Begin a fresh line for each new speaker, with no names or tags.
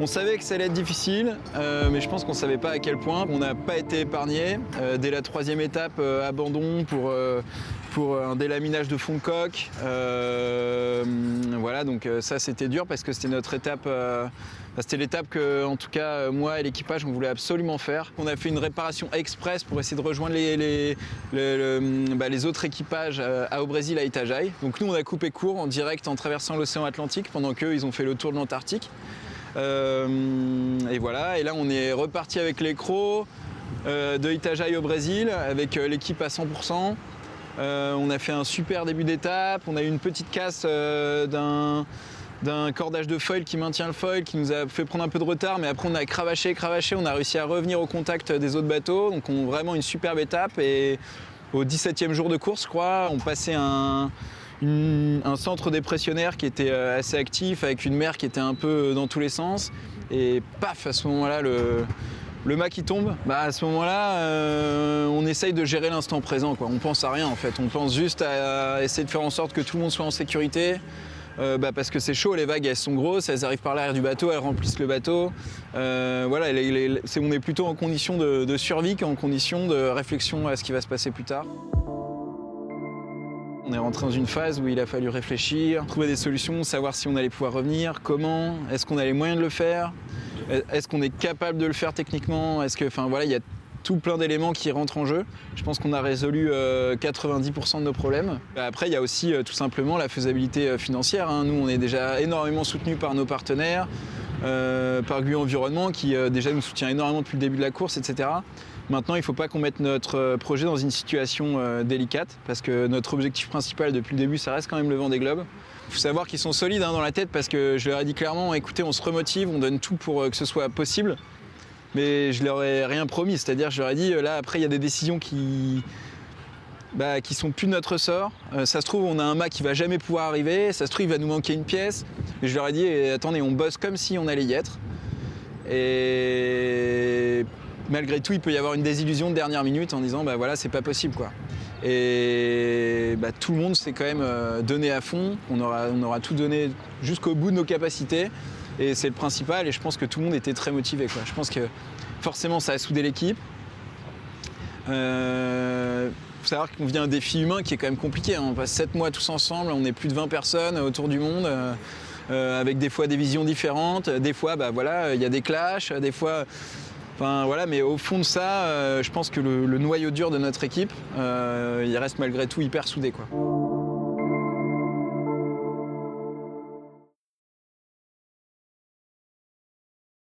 On savait que ça allait être difficile, mais je pense qu'on ne savait pas à quel point. On n'a pas été épargné. Dès la troisième étape, abandon pour un délaminage de fond de coque. Voilà, donc ça c'était dur parce que c'était notre étape. C'était l'étape que, en tout cas, moi et l'équipage, on voulait absolument faire. On a fait une réparation express pour essayer de rejoindre les autres équipages au Brésil, à Itajaí. Donc nous, on a coupé court en direct en traversant l'océan Atlantique pendant qu'eux, ils ont fait le tour de l'Antarctique. Et voilà, et là, on est reparti avec les crocs de Itajaí au Brésil, avec l'équipe à 100%. On a fait un super début d'étape. On a eu une petite casse d'un cordage de foil qui maintient le foil, qui nous a fait prendre un peu de retard, mais après on a cravaché, on a réussi à revenir au contact des autres bateaux, donc on a vraiment une superbe étape. Et au 17e jour de course, je crois, on passait un centre dépressionnaire qui était assez actif, avec une mer qui était un peu dans tous les sens, et paf, à ce moment-là, le mât qui tombe. À ce moment-là, on essaye de gérer l'instant présent, quoi. On pense à rien en fait, on pense juste à essayer de faire en sorte que tout le monde soit en sécurité. Parce que c'est chaud, les vagues elles sont grosses, elles arrivent par l'arrière du bateau, elles remplissent le bateau. Voilà, on est plutôt en condition de survie qu'en condition de réflexion à ce qui va se passer plus tard. On est rentré dans une phase où il a fallu réfléchir, trouver des solutions, savoir si on allait pouvoir revenir, comment, est-ce qu'on a les moyens de le faire, est-ce qu'on est capable de le faire techniquement, voilà, il y a tout plein d'éléments qui rentrent en jeu. Je pense qu'on a résolu 90% de nos problèmes. Après, il y a aussi tout simplement la faisabilité financière. Nous, on est déjà énormément soutenus par nos partenaires, par GUI Environnement, qui déjà nous soutient énormément depuis le début de la course, etc. Maintenant, il ne faut pas qu'on mette notre projet dans une situation délicate, parce que notre objectif principal depuis le début, ça reste quand même le Vendée Globe. Il faut savoir qu'ils sont solides dans la tête, parce que je leur ai dit clairement, écoutez, on se remotive, on donne tout pour que ce soit possible. Mais je leur ai rien promis, c'est-à-dire je leur ai dit, là après il y a des décisions qui sont plus de notre ressort. Ça se trouve on a un mât qui va jamais pouvoir arriver, ça se trouve il va nous manquer une pièce. Et je leur ai dit, attendez, on bosse comme si on allait y être. Et malgré tout il peut y avoir une désillusion de dernière minute en disant voilà c'est pas possible quoi. Et tout le monde s'est quand même donné à fond, on aura tout donné jusqu'au bout de nos capacités. Et c'est le principal, et je pense que tout le monde était très motivé, quoi. Je pense que forcément ça a soudé l'équipe. Faut savoir qu'on vit un défi humain qui est quand même compliqué. On passe 7 mois tous ensemble, on est plus de 20 personnes autour du monde, avec des fois des visions différentes, des fois il y a des clashs, des fois. Mais au fond de ça, je pense que le noyau dur de notre équipe, il reste malgré tout hyper soudé, quoi.